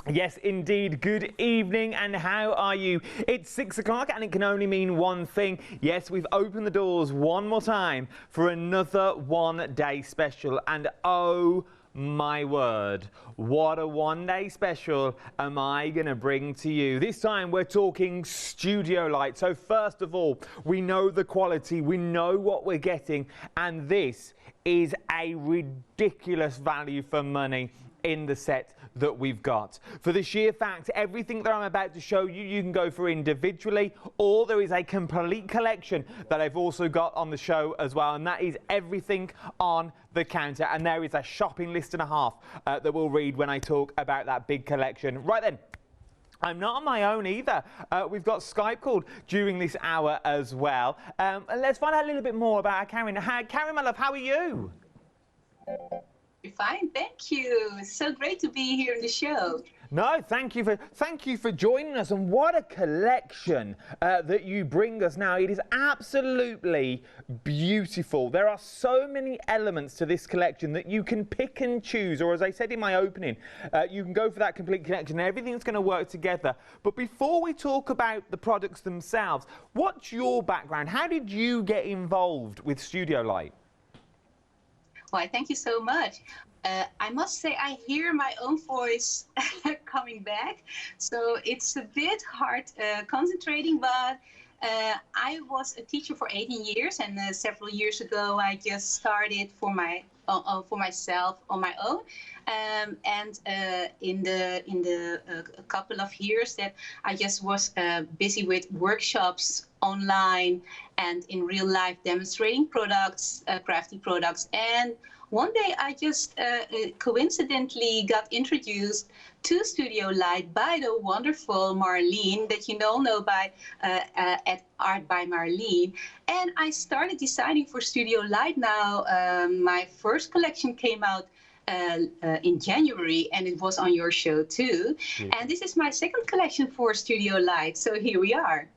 Yes, indeed. Good evening, and how are you? It's 6 o'clock, and it can only mean one thing. Yes, we've opened the doors one more time for another one-day special, and oh my word, what a one-day special am I going to bring to you. This time we're talking studio light. So first of all, we know the quality, we know what we're getting, and this is a ridiculous value for money in the set that we've got. For the sheer fact, everything that I'm about to show you, you can go for individually, or there is a complete collection that I've also got on the show as well, and that is everything on the counter. And there is a shopping list and a half that we'll read when I talk about that big collection. Right then. I'm not on my own either. We've got Skype called during this hour as well. And let's find out a little bit more about Karin. Karin, my love, how are you? Fine, thank you. It's so great to be here in the show. No, thank you for joining us, and what a collection that you bring us now. It is absolutely beautiful. There are so many elements to this collection that you can pick and choose, or as I said in my opening, you can go for that complete collection. Everything's going to work together. But before we talk about the products themselves, what's your background? How did you get involved with Studio Light? Why, thank you so much. I must say I hear my own voice coming back, so it's a bit hard concentrating, but I was a teacher for 18 years, and several years ago I just started for myself on my own. And in the couple of years that I just was busy with workshops online and in real life demonstrating products, crafty products. And one day I just coincidentally got introduced to Studio Light by the wonderful Marlene that you all know by at Art by Marlene. And I started designing for Studio Light now. My first collection came out in January, and it was on your show too. And this is my second collection for Studio Light, so here we are.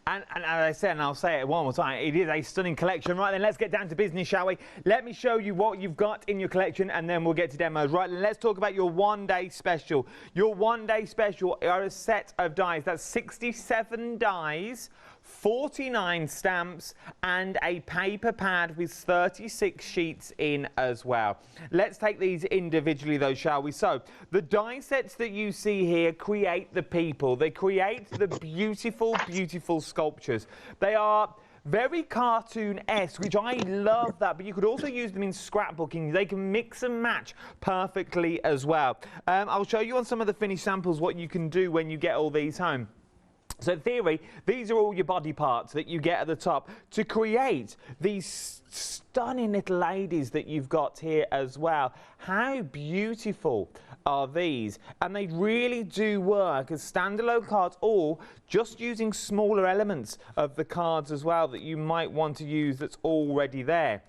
And as I said, and I'll say it one more time, it is a stunning collection. Right then, let's get down to business, shall we? Let me show you what you've got in your collection, and then we'll get to demos. Right then, let's talk about your one-day special. Your one-day special are a set of dies. That's 67 dies, 49 stamps, and a paper pad with 36 sheets in as well. Let's take these individually though, shall we? So the die sets that you see here create the people. They create the beautiful, beautiful sculptures. They are very cartoon-esque, which I love that, but you could also use them in scrapbooking. They can mix and match perfectly as well. I'll show you on some of the finished samples what you can do when you get all these home. So in theory, these are all your body parts that you get at the top to create these stunning little ladies that you've got here as well. How beautiful are these? And they really do work as standalone cards, or just using smaller elements of the cards as well that you might want to use that's already there.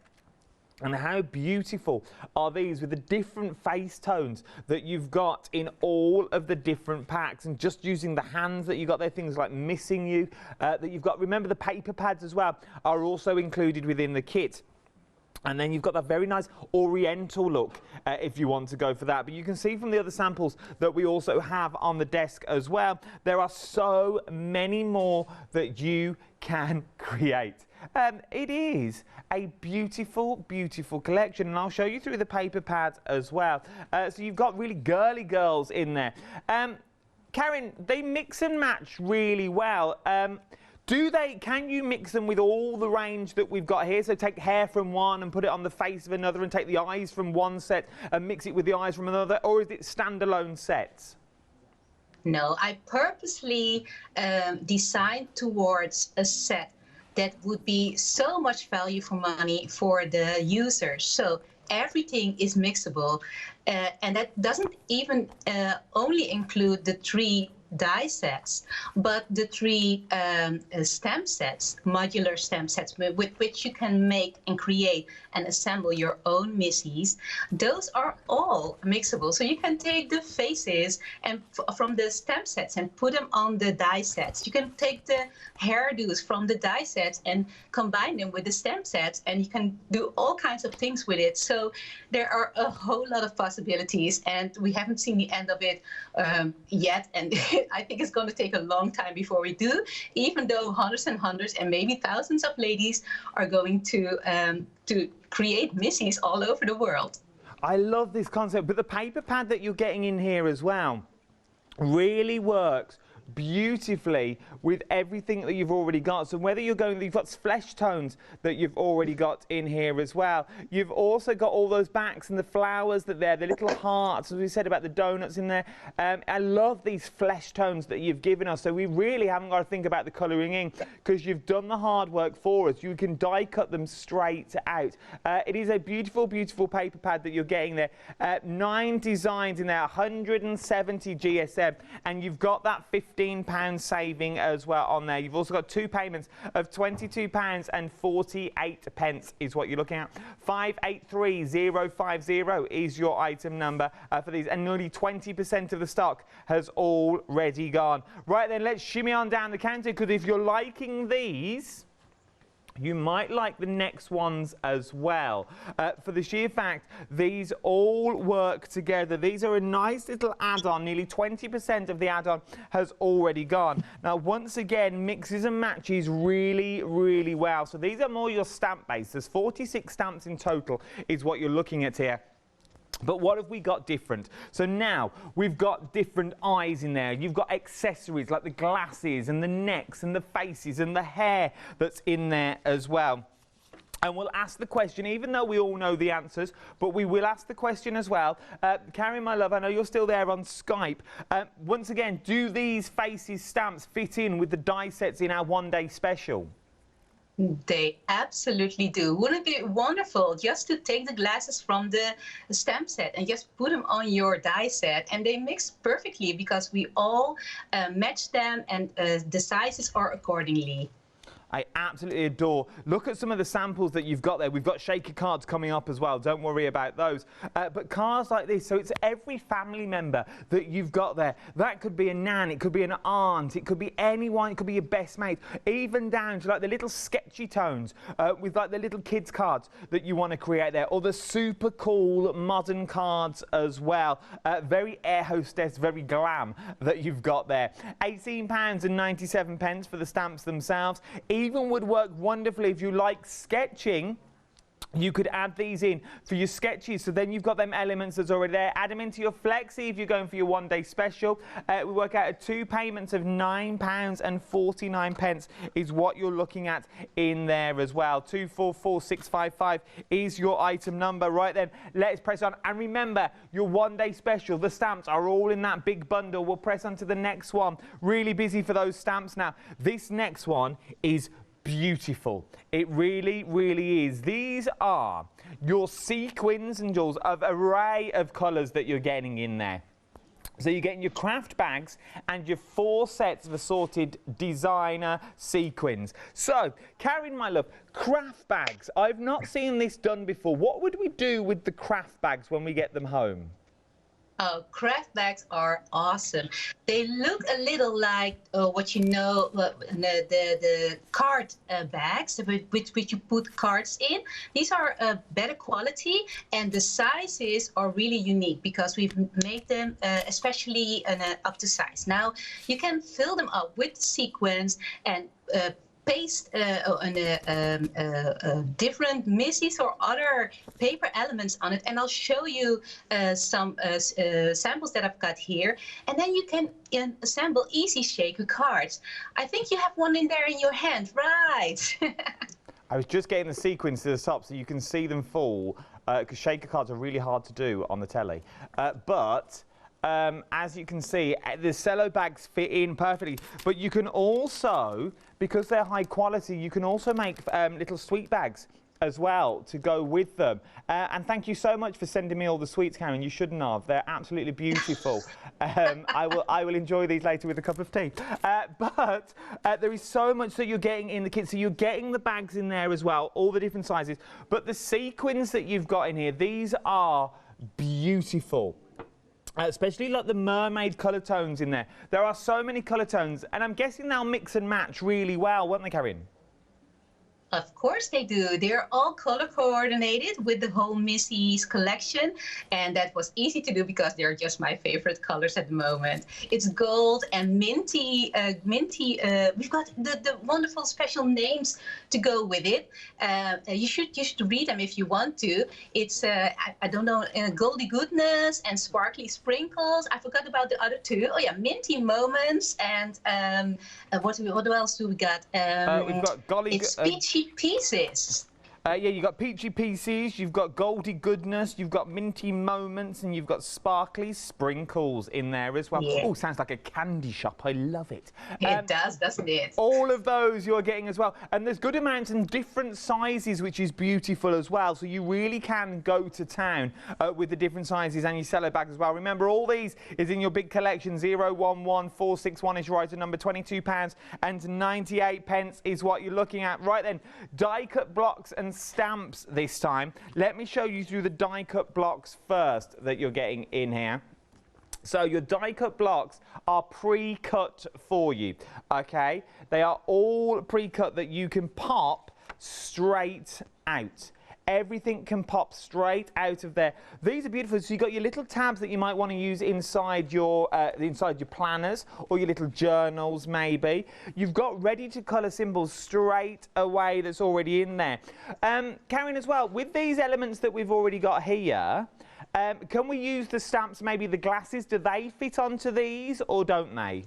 And how beautiful are these with the different face tones that you've got in all of the different packs, and just using the hands that you've got there, things like Missing You that you've got. Remember, the paper pads as well are also included within the kit. And then you've got that very nice oriental look if you want to go for that. But you can see from the other samples that we also have on the desk as well, there are so many more that you can create. It is a beautiful, beautiful collection, and I'll show you through the paper pads as well. So you've got really girly girls in there. Karin, they mix and match really well. Can you mix them with all the range that we've got here? So take hair from one and put it on the face of another, and take the eyes from one set and mix it with the eyes from another, or is it standalone sets? No, I purposely designed towards a set that would be so much value for money for the users. So everything is mixable, and that doesn't even only include the three die sets, but the 3 stamp sets, modular stamp sets, with which you can make and create and assemble your own missies, those are all mixable. So you can take the faces and from the stamp sets and put them on the die sets. You can take the hairdos from the die sets and combine them with the stamp sets, and you can do all kinds of things with it. So there are a whole lot of possibilities, and we haven't seen the end of it yet, and I think it's going to take a long time before we do, even though hundreds and hundreds and maybe thousands of ladies are going to create missies all over the world. I love this concept, but the paper pad that you're getting in here as well really works beautifully with everything that you've already got. So whether you've got flesh tones that you've already got in here as well. You've also got all those backs and the flowers that the little hearts, as we said about the donuts in there. I love these flesh tones that you've given us. So we really haven't got to think about the colouring in, because you've done the hard work for us. You can die cut them straight out. It is a beautiful, beautiful paper pad that you're getting there. 9 designs in there, 170 GSM, and you've got that £15 saving as well on there. You've also got 2 payments of £22.48 is what you're looking at. 583050 is your item number for these, and nearly 20% of the stock has already gone. Right then, let's shimmy on down the counter, because if you're liking these, you might like the next ones as well. For the sheer fact, these all work together. These are a nice little add-on. Nearly 20% of the add-on has already gone. Now, once again, mixes and matches really, really well. So these are more your stamp base. There's 46 stamps in total is what you're looking at here. But what have we got different? So now we've got different eyes in there. You've got accessories like the glasses and the necks and the faces and the hair that's in there as well. And we'll ask the question, even though we all know the answers, but we will ask the question as well. Karin, my love, I know you're still there on Skype. Once again, do these faces stamps fit in with the die sets in our one-day special? They absolutely do. Wouldn't it be wonderful just to take the glasses from the stamp set and just put them on your die set, and they mix perfectly because we all match them, and the sizes are accordingly. I absolutely adore. Look at some of the samples that you've got there. We've got shaker cards coming up as well. Don't worry about those. But cards like this, so it's every family member that you've got there. That could be a nan, it could be an aunt, it could be anyone, it could be your best mate, even down to like the little sketchy tones with like the little kids cards that you want to create there, or the super cool modern cards as well. Very air hostess, very glam that you've got there. £18.97 for the stamps themselves. Even would work wonderfully if you like sketching. You could add these in for your sketches, so then you've got them elements that's already there. Add them into your flexi if you're going for your one-day special. We work out at 2 payments of £9.49 is what you're looking at in there as well. 244655 is your item number. Right then, let's press on. And remember, your one-day special, the stamps are all in that big bundle. We'll press on to the next one. Really busy for those stamps now. This next one is beautiful. It really, really is. These are your sequins and jewels of array of colours that you're getting in there. So you're getting your craft bags and your 4 sets of assorted designer sequins. So, Karin, my love, craft bags. I've not seen this done before. What would we do with the craft bags when we get them home? Oh, craft bags are awesome. They look a little like what you know, the card bags with which you put cards in. These are better quality, and the sizes are really unique because we've made them especially up to size. Now you can fill them up with sequins and paste different missies or other paper elements on it, and I'll show you some samples that I've got here, and then you can assemble easy shaker cards. I think you have one in there in your hand, right? I was just getting the sequins to the top so you can see them fall, because shaker cards are really hard to do on the telly, but as you can see, the cello bags fit in perfectly, but you can also, because they're high quality, you can also make little sweet bags as well to go with them. And thank you so much for sending me all the sweets, Karin. You shouldn't have. They're absolutely beautiful. I will enjoy these later with a cup of tea. But there is so much that you're getting in the kit. So you're getting the bags in there as well, all the different sizes. But the sequins that you've got in here, these are beautiful. Especially like the mermaid colour tones in there. There are so many colour tones, and I'm guessing they'll mix and match really well, won't they, Karin? Of course they do. They're all color coordinated with the whole Missees collection, and that was easy to do because they're just my favorite colors at the moment. It's gold and minty. We've got the wonderful special names to go with it. You should read them if you want to. It's I don't know, goldy goodness and sparkly sprinkles. I forgot about the other two. Oh yeah, minty moments and what else do we got? We've got golly. It's peachy pieces. Yeah, you've got peachy pieces, you've got goldy goodness, you've got minty moments, and you've got sparkly sprinkles in there as well. Yeah. Oh, sounds like a candy shop. I love it. It does, doesn't it? All of those you're getting as well. And there's good amounts and different sizes, which is beautiful as well. So you really can go to town with the different sizes and your cello bags as well. Remember, all these is in your big collection. 011461 is your item number. £22.98 is what you're looking at. Right then, die cut blocks and stamps this time. Let me show you through the die cut blocks first that you're getting in here. So your die cut blocks are pre-cut for you, okay? They are all pre-cut that you can pop straight out. Everything can pop straight out of there. These are beautiful. So you've got your little tabs that you might want to use inside your planners or your little journals, maybe. You've got ready to colour symbols straight away that's already in there. Karin, as well, with these elements that we've already got here, can we use the stamps, maybe the glasses? Do they fit onto these or don't they?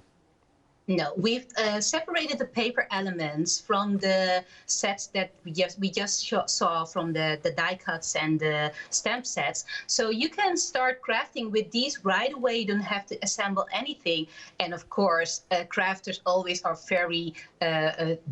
No, we've separated the paper elements from the sets that we just saw from the die cuts and the stamp sets. So you can start crafting with these right away. You don't have to assemble anything. And of course, crafters always are very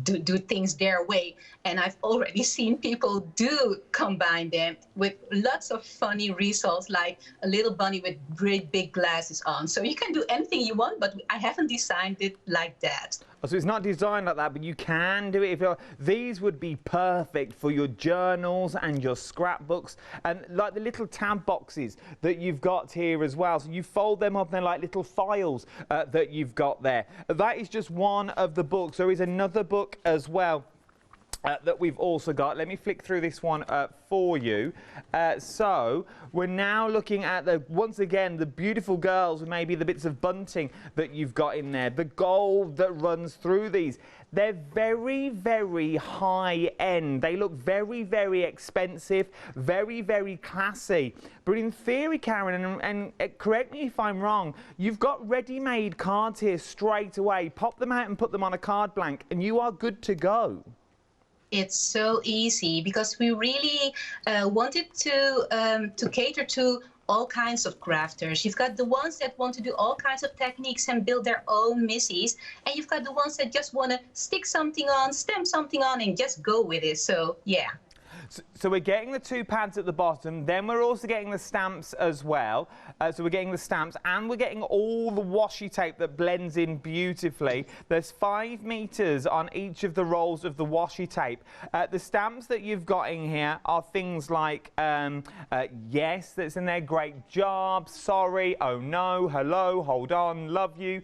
do things their way. And I've already seen people do combine them with lots of funny results, like a little bunny with great big glasses on. So you can do anything you want, but I haven't designed it like that. So it's not designed like that, but you can do it if you're... These would be perfect for your journals and your scrapbooks, and like the little tab boxes that you've got here as well. So you fold them up, they're like little files that you've got there. That is just one of the books. There is another book as well that we've also got. Let me flick through this one for you. So we're now looking at, once again, the beautiful girls with maybe the bits of bunting that you've got in there, the gold that runs through these. They're very, very high end. They look very, very expensive, very, very classy. But in theory, Karin, and correct me if I'm wrong, you've got ready-made cards here straight away. Pop them out and put them on a card blank, and you are good to go. It's so easy because we really wanted to cater to all kinds of crafters. You've got the ones that want to do all kinds of techniques and build their own Missees, and you've got the ones that just want to stick something on, stamp something on, and just go with it. So yeah. So we're getting the two pads at the bottom, then we're also getting the stamps as well. So we're getting the stamps and we're getting all the washi tape that blends in beautifully. There's 5 meters on each of the rolls of the washi tape. The stamps that you've got in here are things like yes, that's in there, great job, sorry, oh no, hello, hold on, love you.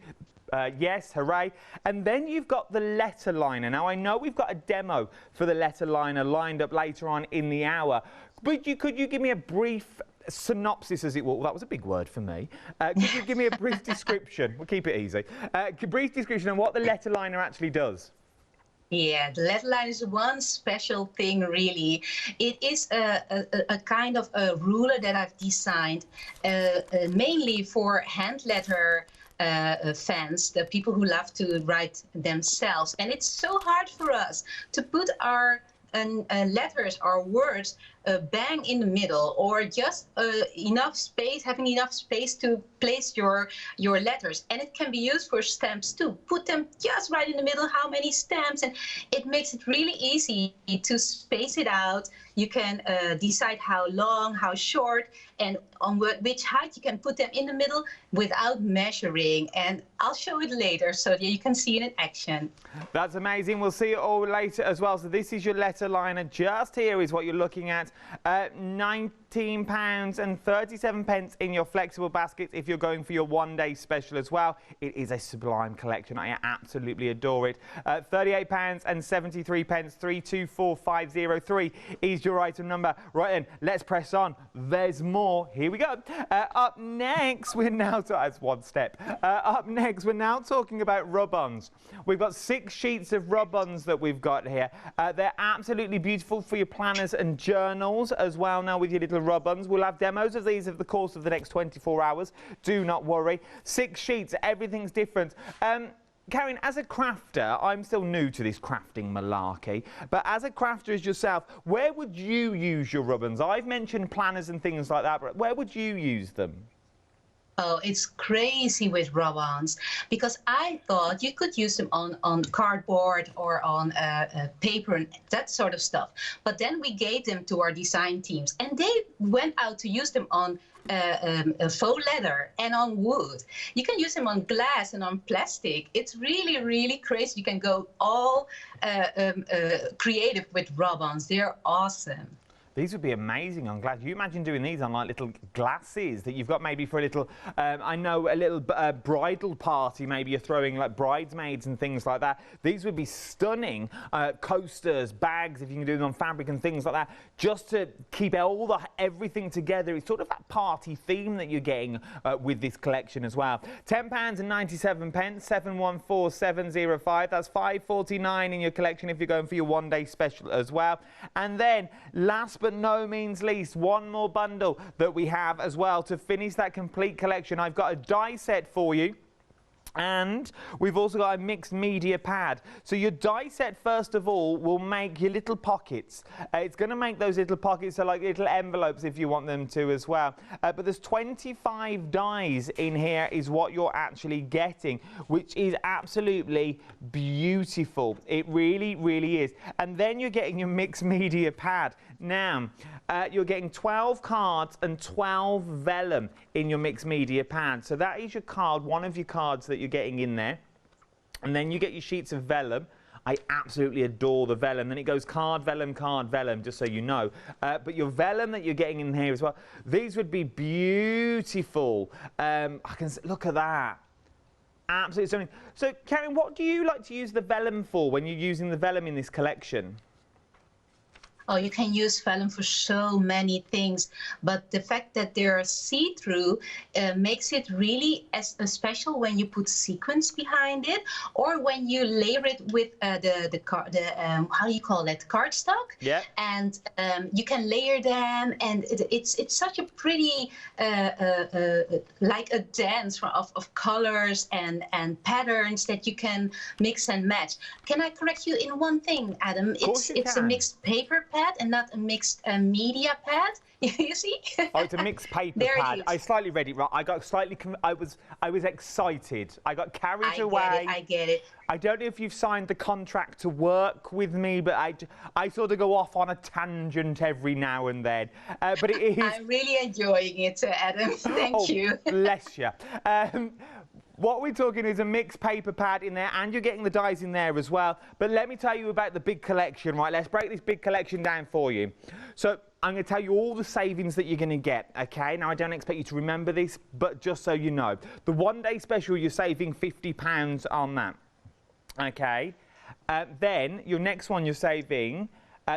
Yes, hooray. And then you've got the letter liner. Now, I know we've got a demo for the letter liner lined up later on in the hour, but could you give me a brief synopsis, as it were? Well, that was a big word for me. Could you give me a brief description? We'll keep it easy. Brief description on what the letter liner actually does. Yeah, the letter line is one special thing, really. It is a kind of a ruler that I've designed mainly for hand letter fans, the people who love to write themselves. And it's so hard for us to put our letters, our words, bang in the middle, or just enough space, having enough space to place your letters. And it can be used for stamps too. Put them just right in the middle, how many stamps, and it makes it really easy to space it out. You can decide how long, how short, and on which height you can put them in the middle without measuring. And I'll show it later so that you can see it in action. That's amazing. We'll see it all later as well. So this is your letter liner. Just here is what you're looking at. £19.37 in your flexible baskets if you're going for your one-day special as well. It is a sublime collection. I absolutely adore it. £38.73, 324503 is your item number. Right then, let's press on. There's more. Here we go. Up next, we're now that's one step. Up next, we're now talking about rub-ons. We've got 6 sheets of rub-ons that we've got here. They're absolutely beautiful for your planners and journals as well. Now with your little rub-ons, we'll have demos of these over the course of the next 24 hours. Do not worry. 6 sheets. Everything's different. Karin, as a crafter, I'm still new to this crafting malarkey, but as a crafter as yourself, where would you use your rub-ons? I've mentioned planners and things like that, but where would you use them? Oh, it's crazy with rub-ons, because I thought you could use them on cardboard or on paper and that sort of stuff. But then we gave them to our design teams, and they went out to use them on faux leather and on wood. You can use them on glass and on plastic. It's really, really crazy. You can go all creative with rub-ons. They're awesome. These would be amazing on glass. You imagine doing these on like little glasses that you've got maybe for a little, I know, a little bridal party. Maybe you're throwing like bridesmaids and things like that. These would be stunning. Coasters, bags, if you can do them on fabric and things like that, just to keep everything together. It's sort of that party theme that you're getting with this collection as well. £10.97, 714705. That's £5.49 in your collection if you're going for your one-day special as well. And then last but no means least, one more bundle that we have as well to finish that complete collection. I've got a die set for you. And we've also got a mixed media pad. So your die set, first of all, will make your little pockets. It's going to make those little pockets, so like little envelopes if you want them to as well. But there's 25 dies in here is what you're actually getting, which is absolutely beautiful. It really, really is. And then you're getting your mixed media pad. Now, you're getting 12 cards and 12 vellum in your mixed media pad. So that is your card, one of your cards that you're getting in there. And then you get your sheets of vellum. I absolutely adore the vellum. Then it goes card, vellum, just so you know. But your vellum that you're getting in here as well, these would be beautiful. I can look at that. Absolutely stunning. So, Karin, what do you like to use the vellum for when you're using the vellum in this collection? Oh, you can use vellum for so many things, but the fact that they're see-through makes it really special when you put sequins behind it, or when you layer it with how do you call that, cardstock? Yeah. And you can layer them, and it's such a pretty like a dance of colors and patterns that you can mix and match. Can I correct you in one thing, Adam? It's a mixed paper pad and not a mixed media pad. You see? Oh, it's a mixed paper pad. I slightly read it wrong. I got slightly. I was excited. I got carried away. I get it. I don't know if you've signed the contract to work with me, but I sort of go off on a tangent every now and then. But it is. I'm really enjoying it, Adam. Thank you. Bless you. What we're talking is a mixed paper pad in there, and you're getting the dies in there as well. But let me tell you about the big collection, right? Let's break this big collection down for you. So I'm going to tell you all the savings that you're going to get, okay? Now, I don't expect you to remember this, but just so you know. The one-day special, you're saving £50 on that, okay? Then your next one you're saving...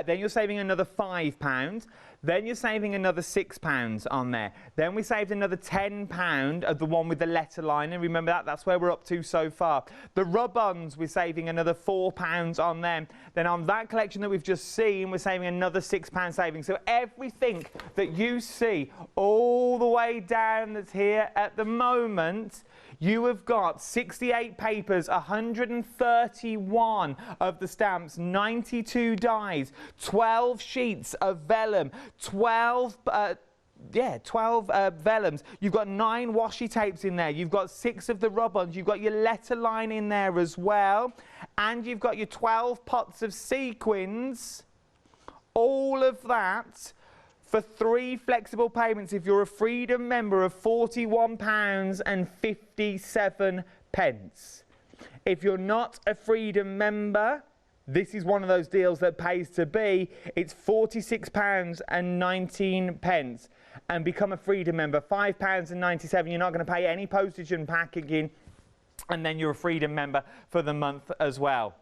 then you're saving another £5. Then you're saving another £6 on there. Then we saved another £10 of the one with the letter liner. Remember that? That's where we're up to so far. The rub-ons, we're saving another £4 on them. Then on that collection that we've just seen, we're saving another £6 savings. So everything that you see all the way down that's here at the moment, You have got 68 papers, 131 of the stamps, 92 dies, 12 sheets of vellum, 12 vellums. You've got 9 washi tapes in there. You've got 6 of the rub-ons. You've got your letter line in there as well. And you've got your 12 pots of sequins. All of that for 3 flexible payments if you're a Freedom member of £41.57. If you're not a Freedom member, this is one of those deals that pays to be. It's £46.19. And become a Freedom member, £5.97. You're not going to pay any postage and packaging, and then you're a Freedom member for the month as well.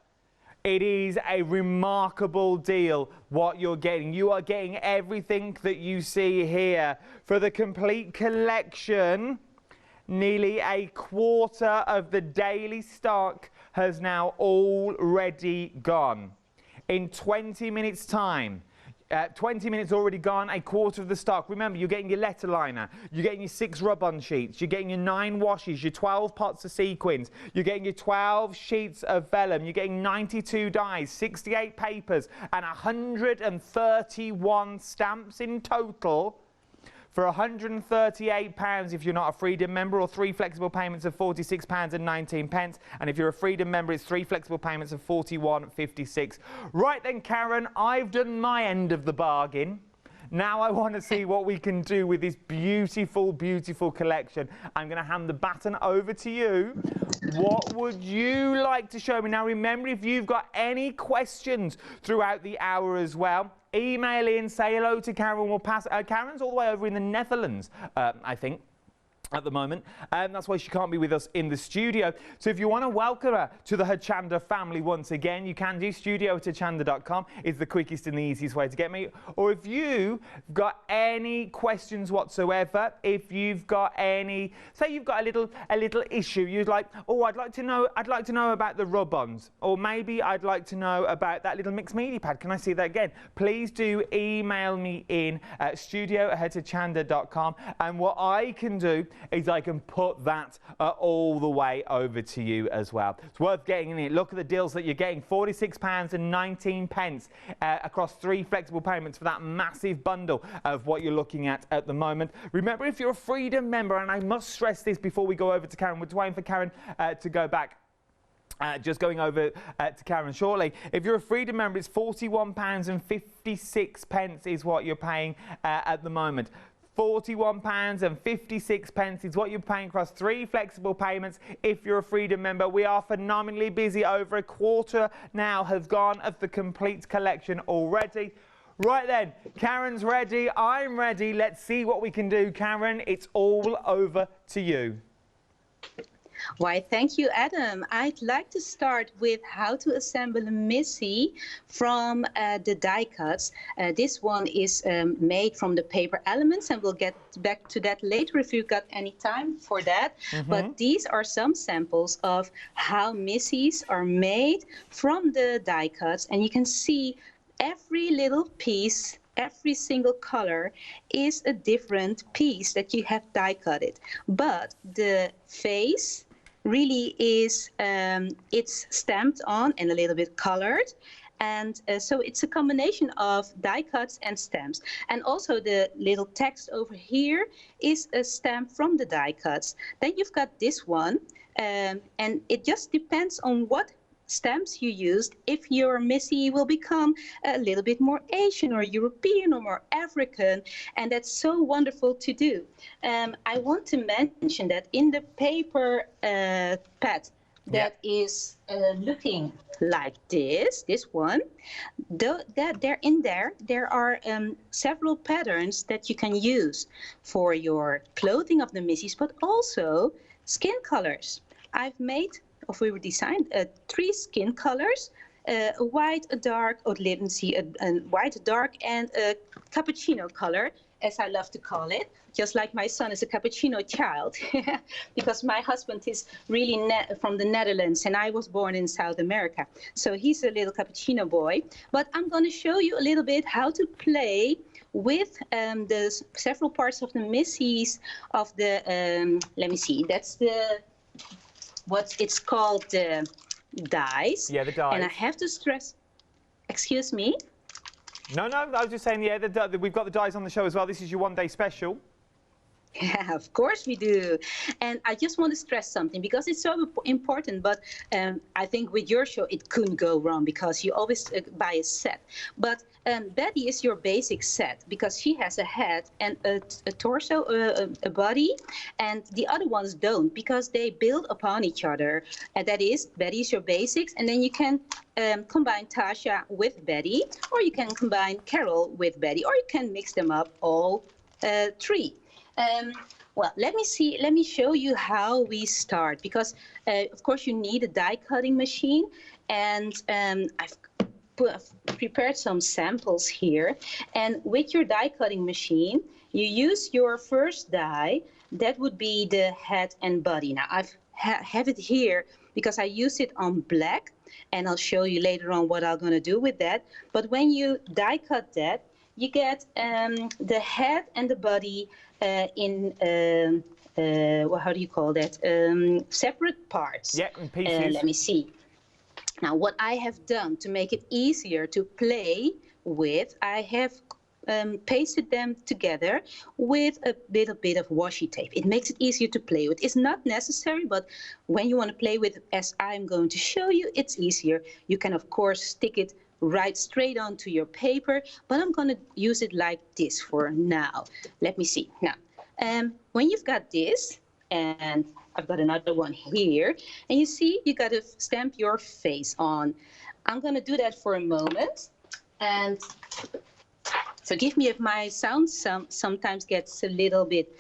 It is a remarkable deal what you're getting. You are getting everything that you see here. For the complete collection, nearly a quarter of the daily stock has now already gone. In 20 minutes time, 20 minutes already gone, a quarter of the stock. Remember, you're getting your letter liner, you're getting your 6 rub-on sheets, you're getting your 9 washes, your 12 pots of sequins, you're getting your 12 sheets of vellum, you're getting 92 dies, 68 papers, and 131 stamps in total for £138 if you're not a Freedom member, or 3 flexible payments of £46.19. And if you're a Freedom member, it's 3 flexible payments of £41.56. Right then, Karen, I've done my end of the bargain. Now I want to see what we can do with this beautiful, beautiful collection. I'm going to hand the baton over to you. What would you like to show me? Now, remember, if you've got any questions throughout the hour as well, email in, say hello to Karen. We'll pass. Karen's all the way over in the Netherlands, I think, at the moment. That's why she can't be with us in the studio. So if you want to welcome her to the Hochanda family once again, you can do. studio@hochanda.com is the quickest and the easiest way to get me. Or if you've got any questions whatsoever, if you've got any, say you've got a little issue, you'd like, oh, I'd like to know about the rub-ons, or maybe I'd like to know about that little mixed media pad. Can I see that again? Please do email me in at studio@hochanda.com, and what I can do is I can put that all the way over to you as well. It's worth getting in it. Look at the deals that you're getting. £46.19 across 3 flexible payments for that massive bundle of what you're looking at the moment. Remember, if you're a Freedom member, and I must stress this before we go over to Karen, we're waiting for Karen to go back. Just going over to Karen shortly. If you're a Freedom member, it's £41.56 is what you're paying at the moment. £41.56 is what you're paying across 3 flexible payments if you're a Freedom member. We are phenomenally busy. Over a quarter now has gone of the complete collection already. Right then, Karen's ready, I'm ready. Let's see what we can do. Karen, it's all over to you. Why, thank you, Adam. I'd like to start with how to assemble a Missy from the die cuts. This one is made from the paper elements, and we'll get back to that later if you've got any time for that. But these are some samples of how Missies are made from the die cuts, and you can see every little piece, every single color is a different piece that you have die cutted. But the face really is, it's stamped on and a little bit colored. And so it's a combination of die cuts and stamps. And also the little text over here is a stamp from the die cuts. Then you've got this one, and it just depends on what stamps you used if your Missy will become a little bit more Asian or European or more African, and that's so wonderful to do. I want to mention that in the paper pad that is looking like this one, there are several patterns that you can use for your clothing of the Missies, but also skin colors. I've made, or we designed 3 skin colors, a white, a dark, or let me see, a white, a dark, and a cappuccino color, as I love to call it. Just like my son is a cappuccino child, because my husband is really from the Netherlands, and I was born in South America. So he's a little cappuccino boy. But I'm going to show you a little bit how to play with the several parts of the Missies of the, let me see, that's the what it's called the dies. Yeah, the dies. And I have to stress, excuse me? No, I was just saying, yeah, we've got the dies on the show as well. This is your one-day special. Yeah, of course we do. And I just want to stress something because it's so important. But I think with your show, it couldn't go wrong because you always buy a set. But Betty is your basic set because she has a head and a torso, a body, and the other ones don't because they build upon each other. And that is, Betty is your basics. And then you can combine Tasha with Betty, or you can combine Carol with Betty, or you can mix them up all three. Well, let me show you how we start because of course you need a die cutting machine, and I've prepared some samples here. And with your die cutting machine, you use your first die. That would be the head and body. Now I have it here because I use it on black, and I'll show you later on what I'm going to do with that. But when you die cut that, you get the head and the body in how do you call that? Separate parts. Yeah, in pieces. Let me see. Now, what I have done to make it easier to play with, I have pasted them together with a little bit of washi tape. It makes it easier to play with. It's not necessary, but when you want to play with, as I'm going to show you, it's easier. You can, of course, stick it right straight onto your paper, but I'm going to use it like this for now. Let me see. Now, when you've got this, and I've got another one here, and you see, you got to stamp your face on. I'm going to do that for a moment, and forgive me if my sound sometimes gets a little bit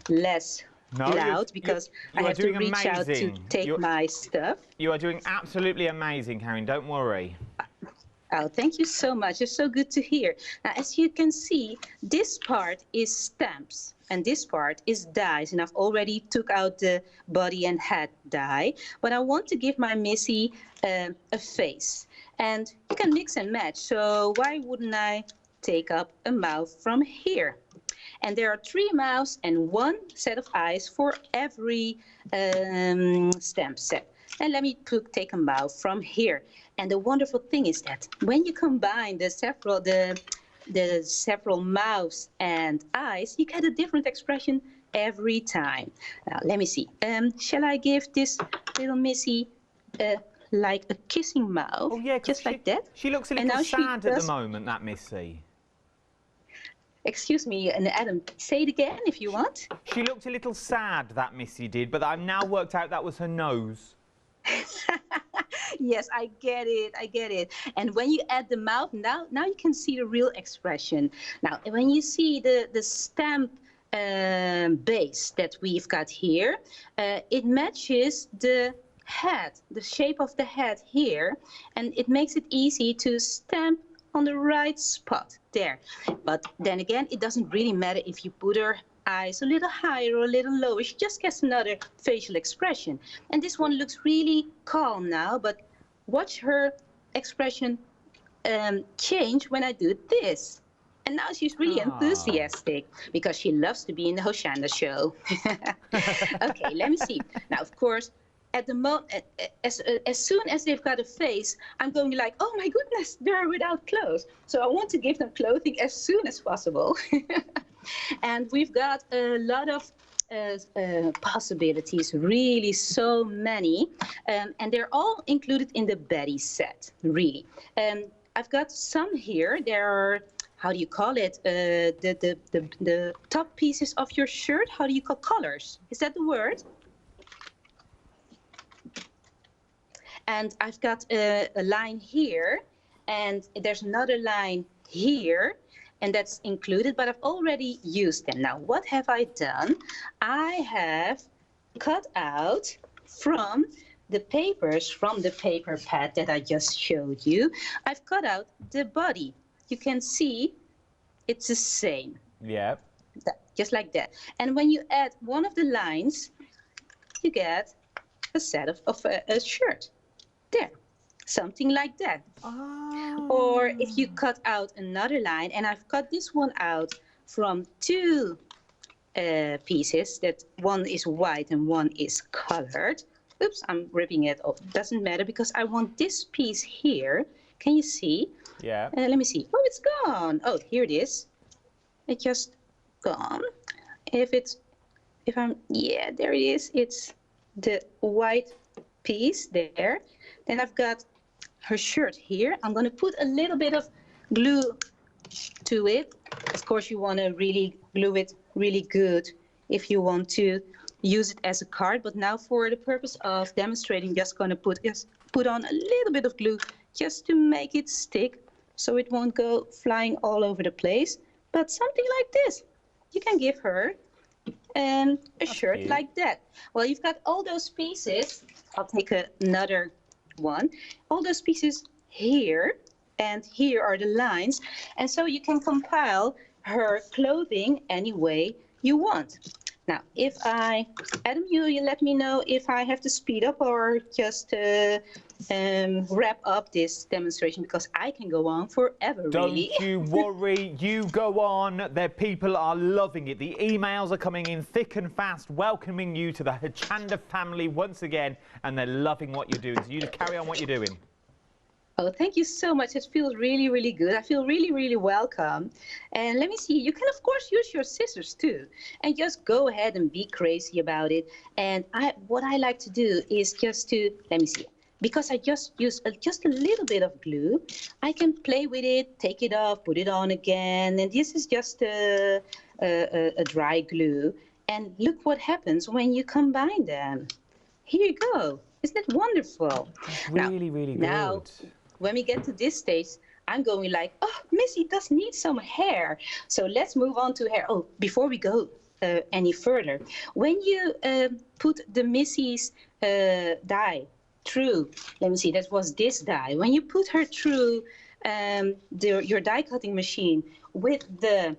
less loud because I have to reach out to take my stuff. You are doing absolutely amazing, Karin. Don't worry. Oh, thank you so much. It's so good to hear. Now, as you can see, this part is stamps and this part is dies. And I've already took out the body and head die. But I want to give my Missy a face. And you can mix and match. So why wouldn't I take up a mouth from here? And there are 3 mouths and 1 set of eyes for every stamp set. And let me take a mouth from here. And the wonderful thing is that when you combine the several mouths and eyes, you get a different expression every time. Now, let me see. Shall I give this little Missy like a kissing mouth? Oh, yeah, just like that? She looks a little sad at the moment, that Missy. Excuse me, and Adam, say it again if you want. She looked a little sad, that Missy did, but I've now worked out that was her nose. Yes, I get it. And when you add the mouth, now you can see the real expression. Now, when you see the stamp base that we've got here, it matches the head, the shape of the head here, and it makes it easy to stamp on the right spot there. But then again, it doesn't really matter if you put her eyes a little higher or a little lower. She just gets another facial expression. And this one looks really calm now, but watch her expression change when I do this. And now she's really enthusiastic because she loves to be in the Hochanda show. Okay, let me see. Now, of course, at the moment, as soon as they've got a face, I'm going like, oh my goodness, they're without clothes. So I want to give them clothing as soon as possible. And we've got a lot of possibilities, really so many. And they're all included in the Betty set, really. I've got some here. There are, how do you call it? The top pieces of your shirt. How do you call collars? Is that the word? And I've got a line here, and there's another line here, and that's included, but I've already used them. Now, what have I done? I have cut out from the papers, from the paper pad that I just showed you, I've cut out the body. You can see it's the same. Yeah. Just like that. And when you add one of the lines, you get a set of a shirt. There, something like that. Oh. Or if you cut out another line, and I've cut this one out from 2 pieces. That one is white and one is colored. Oops, I'm ripping it off. Doesn't matter because I want this piece here. Can you see? Yeah. Let me see. Oh, it's gone. Oh, here it is. It just gone. Yeah, there it is. It's the white piece there. Then I've got her shirt here. I'm going to put a little bit of glue to it. Of course, you want to really glue it really good if you want to use it as a card. But now for the purpose of demonstrating, just going to put on a little bit of glue just to make it stick so it won't go flying all over the place. But something like this. You can give her a shirt cute. like that. Well, you've got all those pieces. I'll take another one. All those pieces here, and here are the lines. And so you can compile her clothing any way you want. Now, Adam, you let me know if I have to speed up or just wrap up this demonstration, because I can go on forever, really. Don't you worry, you go on. The people are loving it. The emails are coming in thick and fast, welcoming you to the Hochanda family once again, and they're loving what you're doing. So you just carry on what you're doing. Oh, thank you so much. It feels really, really good. I feel really, really welcome. And let me see, you can, of course, use your scissors too. And just go ahead and be crazy about it. And what I like to do is just to, let me see, because I just use just a little bit of glue, I can play with it, take it off, put it on again. And this is just a dry glue. And look what happens when you combine them. Here you go. Isn't it wonderful? Really, really good. Now, when we get to this stage, I'm going like, oh, Missy does need some hair. So let's move on to hair. Oh, before we go any further, when you put the Missy's die through, let me see, that was this die. When you put her through your die cutting machine with the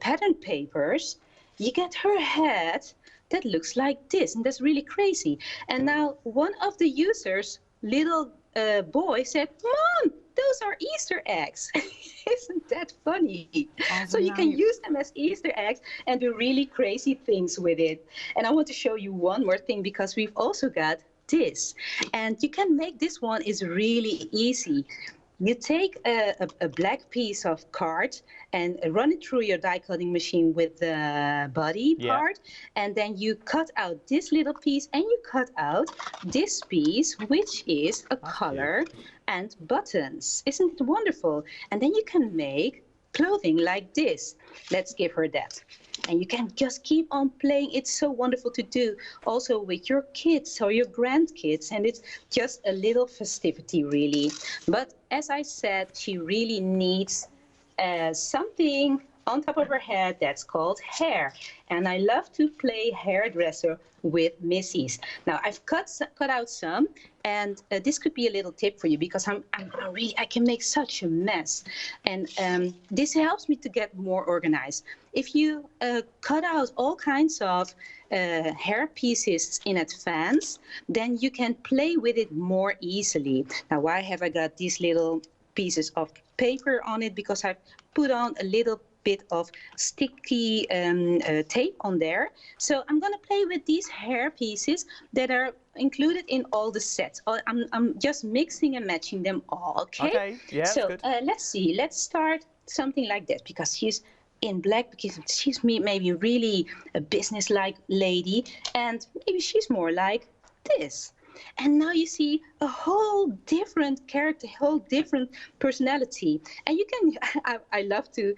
pattern papers, you get her head that looks like this, and that's really crazy. And now one of the users, little boy, said, Mom, those are Easter eggs. Isn't that funny? So you can use them as Easter eggs and do really crazy things with it. And I want to show you one more thing, because we've also got this. And you can make this one is really easy. You take a black piece of card and run it through your die cutting machine with the body part, and then you cut out this little piece and you cut out this piece, which is a collar and buttons. Isn't it wonderful? And then you can make clothing like this. Let's give her that. And you can just keep on playing. It's so wonderful to do also with your kids or your grandkids. And it's just a little festivity, really. But as I said, she really needs something on top of her head that's called hair. And I love to play hairdresser with Missy's. Now, I've cut out some, and this could be a little tip for you, because I can make such a mess. And this helps me to get more organized. If you cut out all kinds of hair pieces in advance, then you can play with it more easily. Now, why have I got these little pieces of paper on it? Because I've put on a little bit of sticky tape on there. So I'm going to play with these hair pieces that are included in all the sets. I'm just mixing and matching them all, okay? Yeah, so good. Let's see. Let's start something like that, because she's in black, because she's maybe really a business-like lady, and maybe she's more like this. And now you see a whole different character, whole different personality. And you can, I love to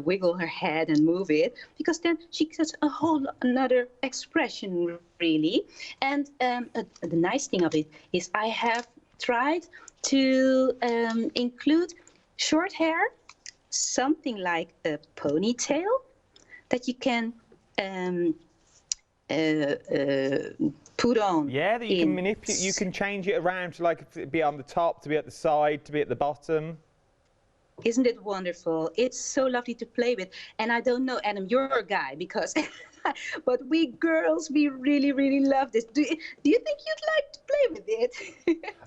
wiggle her head and move it, because then she gets a whole another expression, really. And the nice thing of it is I have tried to include short hair, something like a ponytail that you can put on. Yeah, that you can manipulate. You can change it around to like be on the top, to be at the side, to be at the bottom. Isn't it wonderful? It's so lovely to play with. And I don't know, Adam, you're a guy, because but we girls, we really, really love this. Do you think you'd like to play play with it.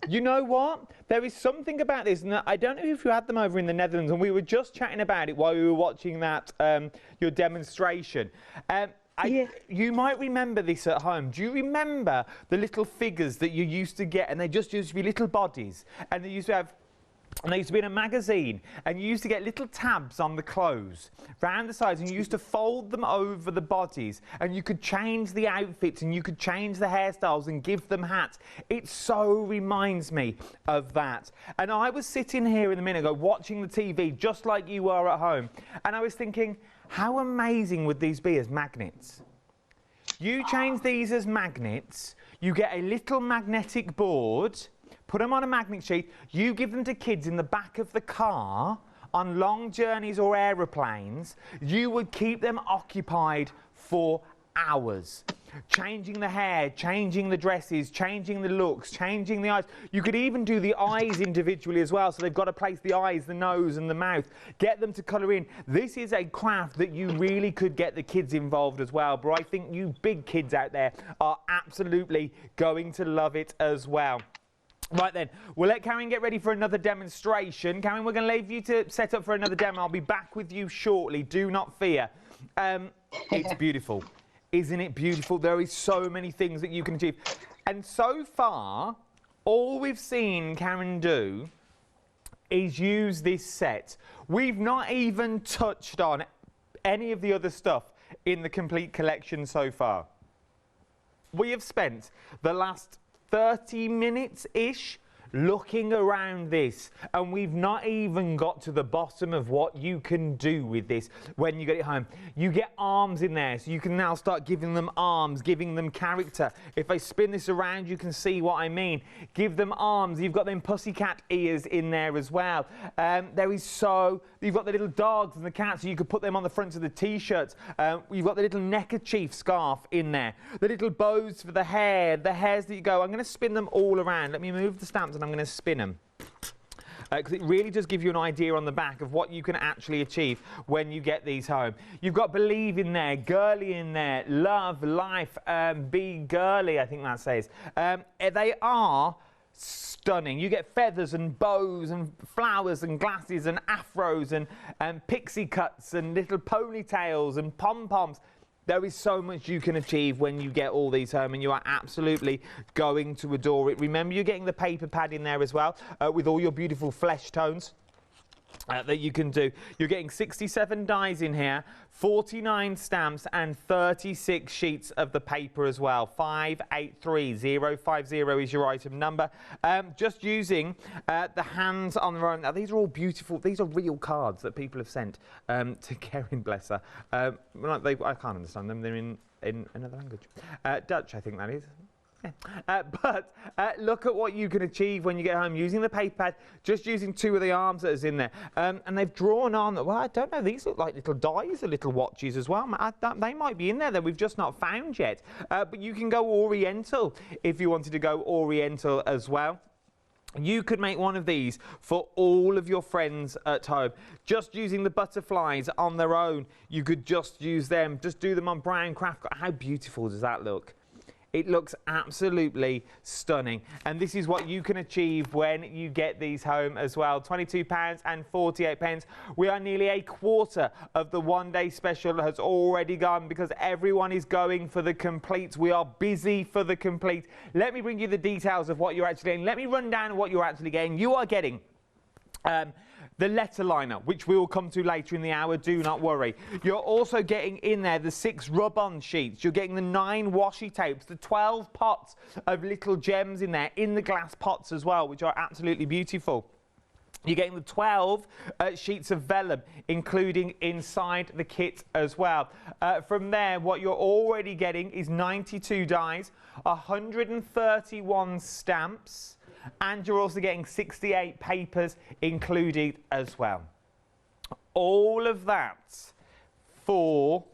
You know what? There is something about this, and I don't know if you had them over in the Netherlands, and we were just chatting about it while we were watching that your demonstration. Yeah. You might remember this at home. Do you remember the little figures that you used to get, and they just used to be little bodies, and they used to have. And they used to be in a magazine, and you used to get little tabs on the clothes round the sides, and you used to fold them over the bodies, and you could change the outfits, and you could change the hairstyles and give them hats. It so reminds me of that. And I was sitting here in a minute ago watching the TV just like you are at home, and I was thinking, how amazing would these be as magnets? You change these as magnets, you get a little magnetic board, put them on a magnet sheet, you give them to kids in the back of the car on long journeys or aeroplanes, you would keep them occupied for hours. Changing the hair, changing the dresses, changing the looks, changing the eyes. You could even do the eyes individually as well, so they've got to place the eyes, the nose and the mouth. Get them to colour in. This is a craft that you really could get the kids involved as well, but I think you big kids out there are absolutely going to love it as well. Right then, we'll let Karin get ready for another demonstration. Karin, we're going to leave you to set up for another demo. I'll be back with you shortly. Do not fear. It's beautiful. Isn't it beautiful? There is so many things that you can achieve. And so far, all we've seen Karin do is use this set. We've not even touched on any of the other stuff in the complete collection so far. We have spent the last 30 minutes-ish looking around this, and we've not even got to the bottom of what you can do with this when you get it home. You get arms in there, so you can now start giving them arms, giving them character. If I spin this around, you can see what I mean. Give them arms. You've got them pussycat ears in there as well. You've got the little dogs and the cats, so you could put them on the fronts of the t-shirts. You've got the little neckerchief scarf in there. The little bows for the hair, the hairs that you go. I'm going to spin them all around. Let me move the stamps and I'm going to spin them. Because it really does give you an idea on the back of what you can actually achieve when you get these home. You've got believe in there, girly in there, love, life, be girly, I think that says. They are stunning. You get feathers and bows and flowers and glasses and afros and pixie cuts and little ponytails and pom-poms. There is so much you can achieve when you get all these home, and you are absolutely going to adore it. Remember, you're getting the paper pad in there as well, with all your beautiful flesh tones that you can do. You're getting 67 dies in here, 49 stamps and 36 sheets of the paper as well. 583050 is your item number. Just using the hands on their own. Now, these are all beautiful. These are real cards that people have sent to Karin, bless her. I can't understand them. They're in another language. Dutch, I think that is. Yeah. But look at what you can achieve when you get home using the paper pad, just using two of the arms that is in there. And they've drawn on, well, I don't know, these look like little dies or little watches as well. They might be in there that we've just not found yet. But you can go Oriental if you wanted to go Oriental as well. You could make one of these for all of your friends at home. Just using the butterflies on their own, you could just use them. Just do them on brown craft. How beautiful does that look? It looks absolutely stunning, and this is what you can achieve when you get these home as well. £22.48. We are nearly a quarter of the one-day special has already gone because everyone is going for the complete. We are busy for the complete. Let me bring you the details of what you're actually getting. Let me run down what you're actually getting. You are getting the letter liner, which we will come to later in the hour, do not worry. You're also getting in there the 6 rub-on sheets. You're getting the 9 washi tapes, the 12 pots of little gems in there, in the glass pots as well, which are absolutely beautiful. You're getting the 12 sheets of vellum, including inside the kit as well. From there, what you're already getting is 92 dies, 131 stamps, and you're also getting 68 papers included as well. All of that for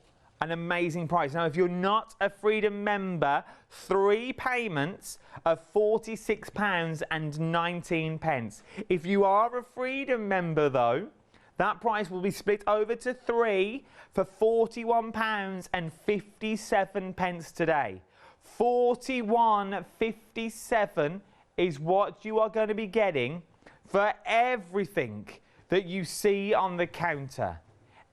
an amazing price. Now, if you're not a Freedom member, 3 payments of £46.19. If you are a Freedom member, though, that price will be split over to 3 for £41.57 today. 41.57 is what you are going to be getting for everything that you see on the counter.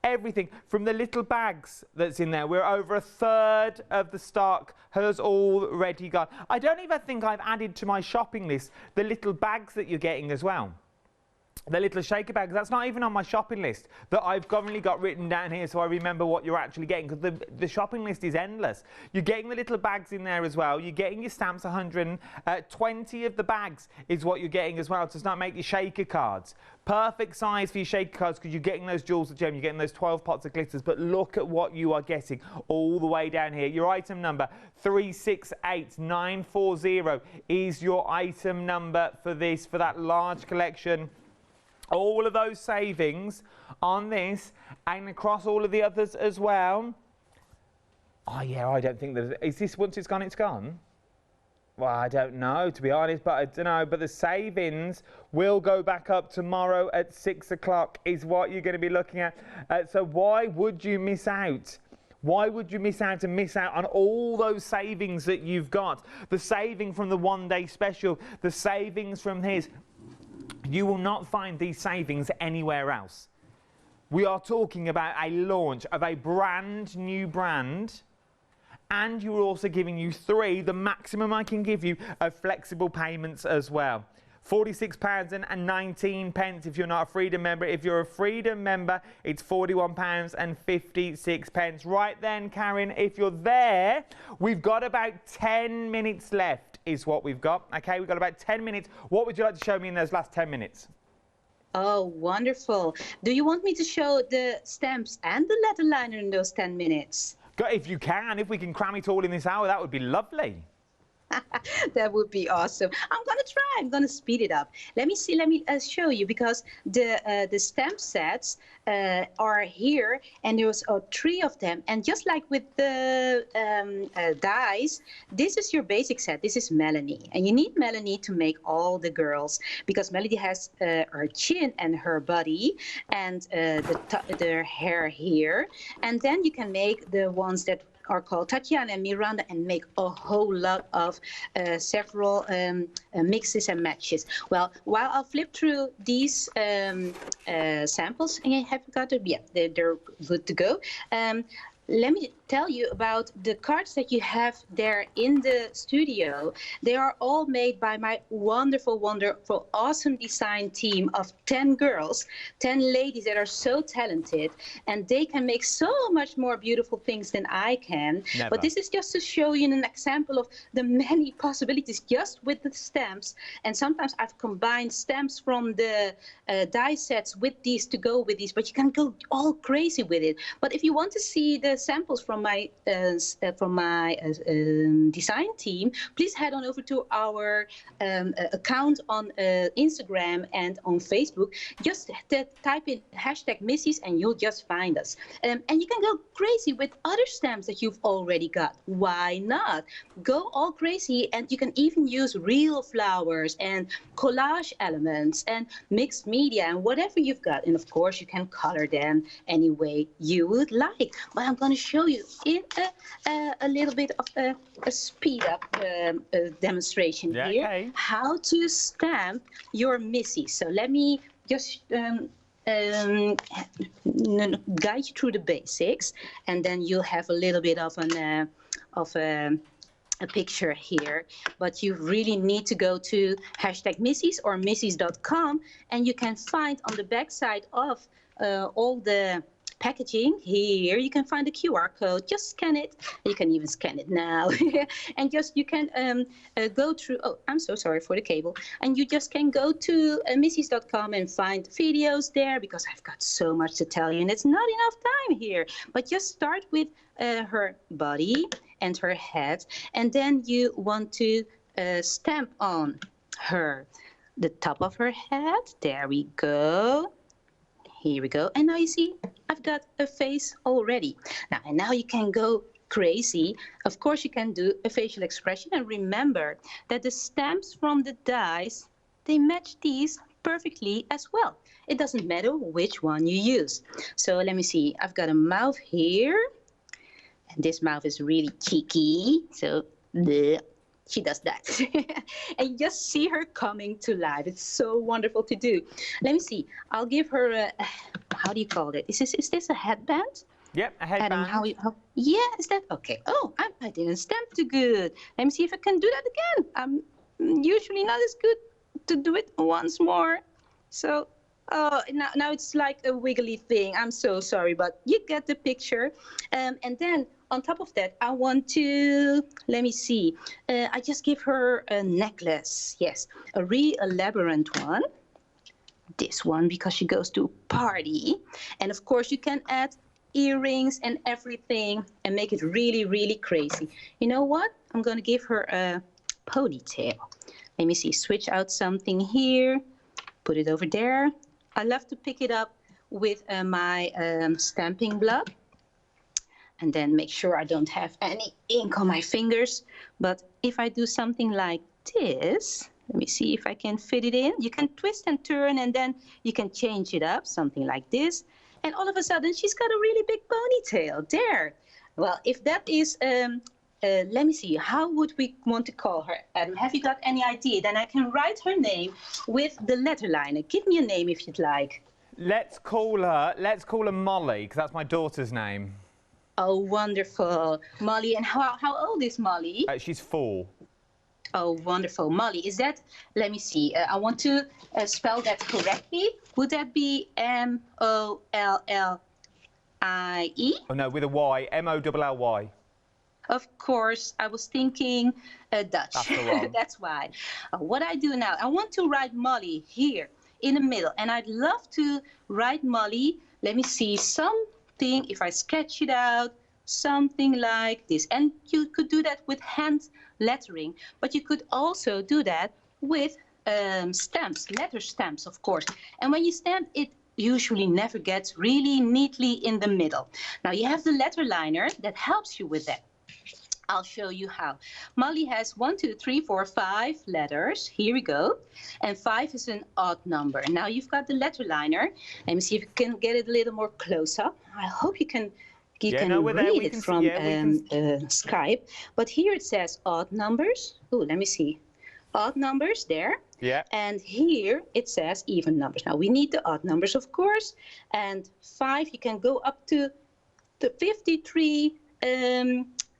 Everything from the little bags that's in there. We're over a third of the stock has already gone. I don't even think I've added to my shopping list the little bags that you're getting as well. The little shaker bags, that's not even on my shopping list that I've currently got written down here so I remember what you're actually getting, because the shopping list is endless. You're getting the little bags in there as well. You're getting your stamps, 120 of the bags is what you're getting as well to start make your shaker cards. Perfect size for your shaker cards because you're getting those jewels of gem, you're getting those 12 pots of glitters, but look at what you are getting all the way down here. Your item number 368940 is your item number for this, for that large collection. All of those savings on this and across all of the others as well. Oh yeah, I don't think that, is this once it's gone, it's gone? Well, I don't know, to be honest, but I don't know. But the savings will go back up tomorrow at 6 o'clock is what you're going to be looking at. So why would you miss out? Why would you miss out on all those savings that you've got? The saving from the one-day special, the savings from his. You will not find these savings anywhere else. We are talking about a launch of a brand new brand, and you're also giving you the maximum I can give you, of flexible payments as well. £46.19 if you're not a Freedom member. If you're a Freedom member, it's £41.56. Right then, Karin, if you're there, we've got about 10 minutes left is what we've got. Okay, we've got about 10 minutes. What would you like to show me in those last 10 minutes? Oh, wonderful. Do you want me to show the stamps and the letter liner in those 10 minutes? If you can, if we can cram it all in this hour, that would be lovely. That would be awesome. I'm gonna try. I'm gonna speed it up. Let me see. Let me show you, because the stamp sets are here, and there's 3 of them. And just like with the dies, this is your basic set. This is Melanie, and you need Melanie to make all the girls, because Melanie has her chin and her body and the hair here, and then you can make the ones that are called Tatiana and Miranda and make a whole lot of several mixes and matches. Well, while I'll flip through these samples, and have you got them? Yeah, they're good to go. Let me tell you about the cards that you have there in the studio. They are all made by my wonderful, wonderful, awesome design team of 10 girls, 10 ladies that are so talented, and they can make so much more beautiful things than I can. Never. But this is just to show you an example of the many possibilities just with the stamps. And sometimes I've combined stamps from the die sets with these to go with these, but you can go all crazy with it. But if you want to see the samples from my design team, please head on over to our account on Instagram and on Facebook. Just type in #Missees and you'll just find us. And you can go crazy with other stamps that you've already got. Why not? Go all crazy, and you can even use real flowers and collage elements and mixed media and whatever you've got. And of course, you can color them any way you would like. But I'm going to show you in a little bit of a speed up demonstration here, okay, how to stamp your Missy. So let me just guide you through the basics, and then you'll have a little bit of a picture here. But you really need to go to #Missees or Missees.com, and you can find on the back side of all the packaging here, you can find the QR code. Just scan it. You can even scan it now. And just you can go through, oh, I'm so sorry for the cable. And you just can go to Missees.com and find videos there, because I've got so much to tell you and it's not enough time here. But just start with her body and her head, and then you want to stamp on her, the top of her head. There we go. Here we go. And now you see, I've got a face already. Now you can go crazy. Of course, you can do a facial expression. And remember that the stamps from the dies, they match these perfectly as well. It doesn't matter which one you use. So let me see. I've got a mouth here. And this mouth is really cheeky. So Bleh. She does that. And you just see her coming to life. It's so wonderful to do. Let me see. I'll give her a, how do you call it? Is this a headband? Yep, a Adam, headband. yeah, is that okay? Oh, I didn't stamp too good. Let me see if I can do that again. I'm usually not as good to do it once more. So, oh, now it's like a wiggly thing. I'm so sorry, but you get the picture. And then on top of that, I want to, let me see. I just give her a necklace. Yes, a real elaborate one. This one, because she goes to a party. And of course, you can add earrings and everything and make it really, really crazy. You know what? I'm going to give her a ponytail. Let me see. Switch out something here. Put it over there. I love to pick it up with my stamping block. And then make sure I don't have any ink on my fingers. But if I do something like this, let me see if I can fit it in. You can twist and turn, and then you can change it up, something like this. And all of a sudden, she's got a really big ponytail. There. Well, if that is, let me see, how would we want to call her? Adam, have you got any idea? Then I can write her name with the letter liner. Give me a name if you'd like. Let's call her Molly, because that's my daughter's name. Oh, wonderful. Molly, and how old is Molly? She's 4. Oh, wonderful. Molly, is that, let me see, I want to spell that correctly. Would that be M-O-L-L-I-E? Oh, no, with a Y, M-O-L-L-Y. Of course, I was thinking Dutch. That's the one. That's why. What I do now, I want to write Molly here in the middle. And I'd love to write Molly, let me see, something, if I sketch it out, something like this. And you could do that with hand lettering, but you could also do that with stamps, letter stamps, of course. And when you stamp, it usually never gets really neatly in the middle. Now you have the letter liner that helps you with that. I'll show you how. Molly has 1, 2, 3, 4, 5 letters. Here we go. And 5 is an odd number. Now you've got the letter liner. Let me see if you can get it a little more close up. I hope you can read it from Skype. But here it says odd numbers. Oh, let me see. Odd numbers there. Yeah. And here it says even numbers. Now we need the odd numbers, of course. And 5, you can go up to the 53,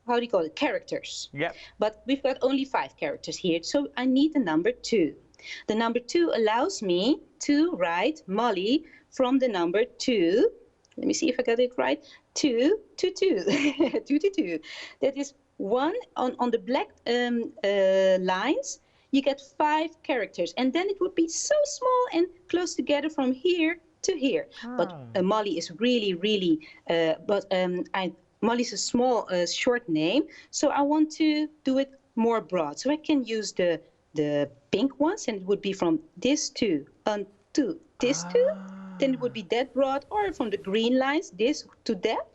how do you call it, characters. Yep. But we've got only 5 characters here. So I need the number 2. The number 2 allows me to write Molly from the number 2. Let me see if I got it right. 2 to 2. 2 to 2. That is 1 on the black lines. You get 5 characters, and then it would be so small and close together from here to here. But Molly is really, really. Molly's a small, short name, so I want to do it more broad. So I can use the pink ones, and it would be from this to this to. Then it would be that broad, or from the green lines, this to that.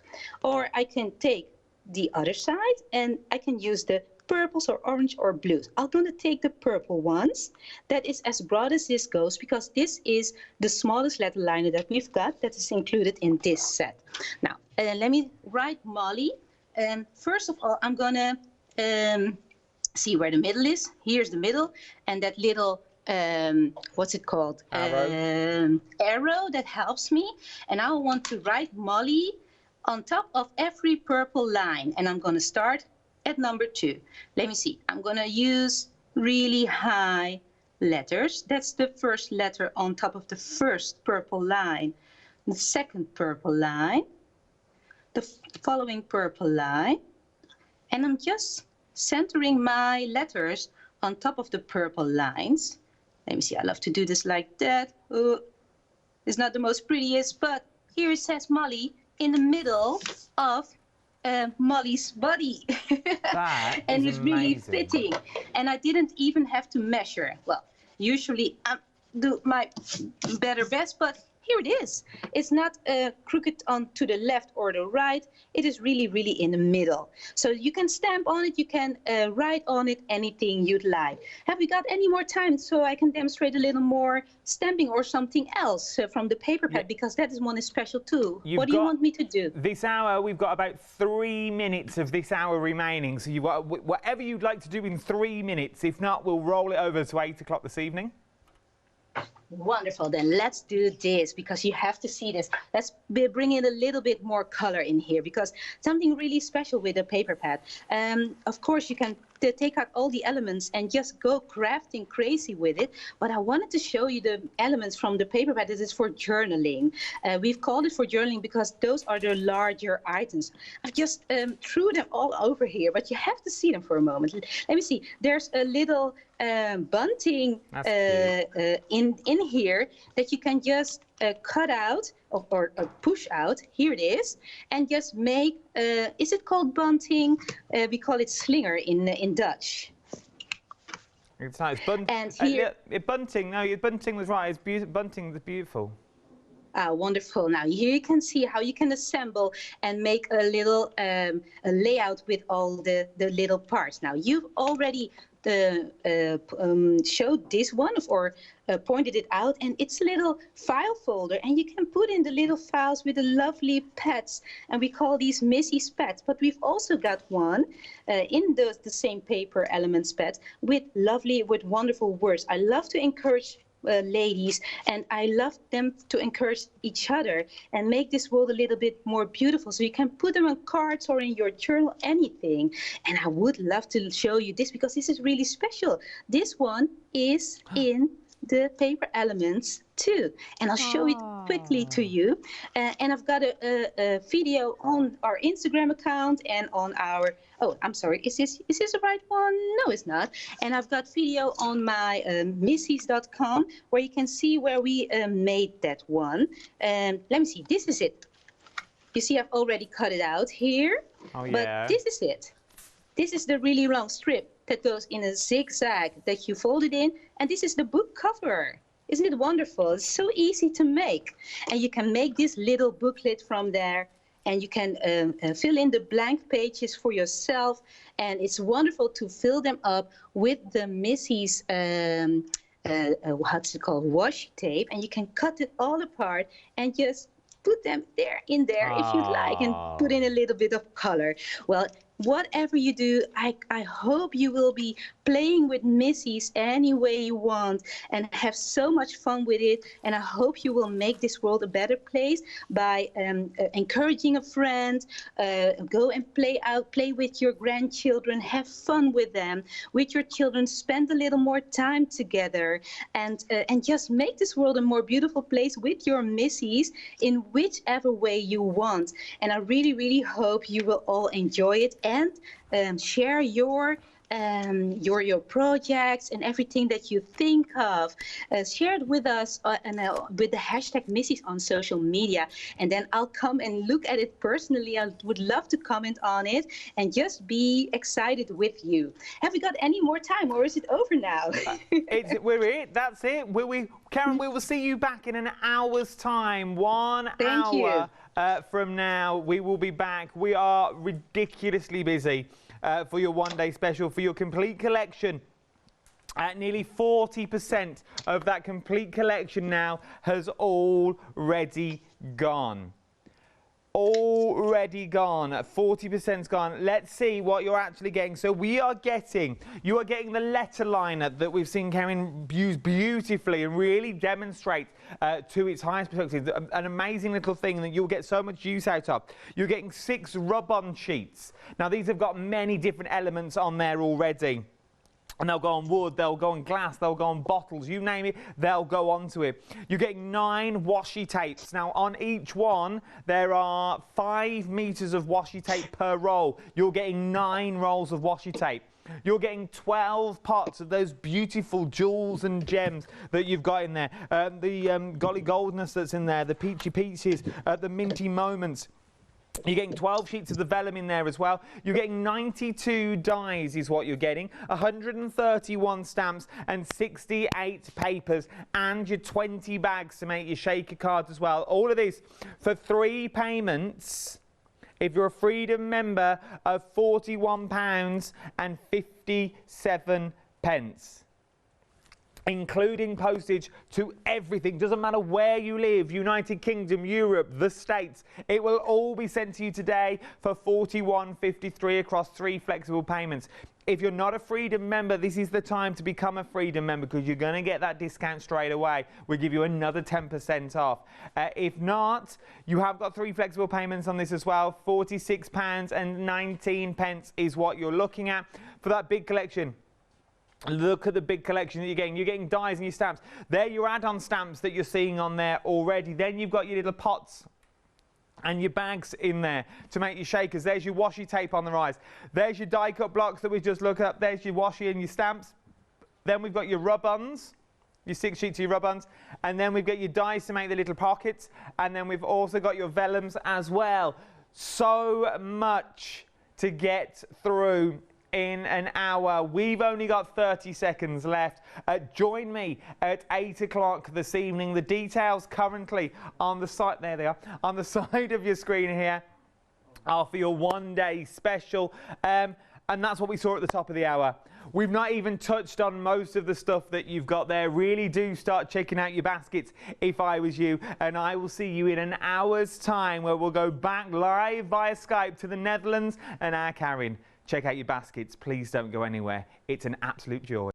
Or I can take the other side, and I can use the purples or orange or blues. I'm going to take the purple ones. That is as broad as this goes, because this is the smallest letter liner that we've got that is included in this set. Now, let me write Molly. First of all, I'm going to see where the middle is. Here's the middle, and that little what's it called? Arrow that helps me. And I want to write Molly on top of every purple line. And I'm going to start at number 2. Let me see. I'm going to use really high letters. That's the first letter on top of the first purple line. The second purple line. The following purple line. And I'm just centering my letters on top of the purple lines. Let me see, I love to do this like that. It's not the most prettiest, but here it says Molly in the middle of Molly's body. And it's really fitting. And I didn't even have to measure. Well, usually I do my better best, but here it is. It's not crooked on to the left or the right. It is really, really in the middle. So you can stamp on it, you can write on it anything you'd like. Have we got any more time so I can demonstrate a little more stamping or something else from the paper pad? Because that is one is special too. What do you want me to do? This hour, we've got about 3 minutes of this hour remaining. So you've got whatever you'd like to do in 3 minutes. If not, we'll roll it over to 8 o'clock this evening. Wonderful, then let's do this because you have to see this. Let's bring in a little bit more color in here because something really special with a paper pad. Of course, you can take out all the elements and just go crafting crazy with it. But I wanted to show you the elements from the paper pad. This is for journaling. We've called it for journaling because those are the larger items. I've just threw them all over here, but you have to see them for a moment. Let me see. There's a little bunting in here that you can just cut out or push out. Here it is, and just make. Is it called bunting? We call it slinger in Dutch. It's nice. And here, bunting. No, bunting was right. It's bunting was beautiful. Ah, wonderful. Now here you can see how you can assemble and make a little a layout with all the little parts. Now you've already showed this one or pointed it out, and it's a little file folder, and you can put in the little files with the lovely pads, and we call these Missees pads. But we've also got one in the same paper elements pad with wonderful words. I love to encourage ladies, and I love them to encourage each other and make this world a little bit more beautiful. So you can put them on cards or in your journal, anything. And I would love to show you this because this is really special. This one is in the paper elements too, and I'll show it quickly to you. And I've got a video on our Instagram account and on our I'm sorry, is this the right one? No, it's not. And I've got video on my missees.com where you can see where we made that one. Let me see, this is it. You see I've already cut it out here. Oh, yeah. But this is it. This is the really long strip that goes in a zigzag that you fold it in, and this is the book cover. Isn't it wonderful? It's so easy to make. And you can make this little booklet from there, and you can fill in the blank pages for yourself, and it's wonderful to fill them up with the Missees what's it called, washi tape, and you can cut it all apart and just put them in there if you'd like, and put in a little bit of color. Well, whatever you do, I hope you will be playing with Missees any way you want and have so much fun with it. And I hope you will make this world a better place by encouraging a friend, go and play with your grandchildren, have fun with them, with your children, spend a little more time together, and just make this world a more beautiful place with your Missees in whichever way you want. And I really, really hope you will all enjoy it and share your projects and everything that you think of. Share it with us with the hashtag Missees on social media, and then I'll come and look at it personally. I would love to comment on it and just be excited with you. Have we got any more time, or is it over now? That's it. Karin, we will see you back in an hour's time. Thank you. From now, we will be back. We are ridiculously busy for your one-day special, for your complete collection. Nearly 40% of that complete collection now has already gone. Already gone. 40%'s gone. Let's see what you're actually getting. So you are getting the letter liner that we've seen Karin use beautifully and really demonstrate to its highest perspective. An amazing little thing that you'll get so much use out of. You're getting 6 rub-on sheets. Now these have got many different elements on there already. And they'll go on wood, they'll go on glass, they'll go on bottles, you name it, they'll go onto it. You're getting 9 washi tapes. Now, on each one, there are 5 meters of washi tape per roll. You're getting 9 rolls of washi tape. You're getting 12 pots of those beautiful jewels and gems that you've got in there. The golly goldness that's in there, the peachy peaches, the minty moments. You're getting 12 sheets of the vellum in there as well. You're getting 92 dies is what you're getting, 131 stamps and 68 papers, and your 20 bags to make your shaker cards as well. All of this for 3 payments, if you're a Freedom member, of £41.57. Including postage to everything. Doesn't matter where you live, United Kingdom, Europe, the States. It will all be sent to you today for £41.53 across 3 flexible payments. If you're not a Freedom member, this is the time to become a Freedom member, because you're going to get that discount straight away. We'll give you another 10% off. If not, you have got 3 flexible payments on this as well. £46.19 is what you're looking at for that big collection. Look at the big collection that you're getting. You're getting dies and your stamps. They're your add-on stamps that you're seeing on there already. Then you've got your little pots and your bags in there to make your shakers. There's your washi tape on the rise. There's your die cut blocks that we just looked up. There's your washi and your stamps. Then we've got your rub-ons, your 6 sheets of your rub-ons. And then we've got your dies to make the little pockets. And then we've also got your vellums as well. So much to get through in an hour. We've only got 30 seconds left. Join me at 8 o'clock this evening. The details currently on the site, there they are, on the side of your screen here are for your one-day special. And that's what we saw at the top of the hour. We've not even touched on most of the stuff that you've got there. Really do start checking out your baskets if I was you. And I will see you in an hour's time, where we'll go back live via Skype to the Netherlands and our Karin. Check out your baskets. Please don't go anywhere. It's an absolute joy.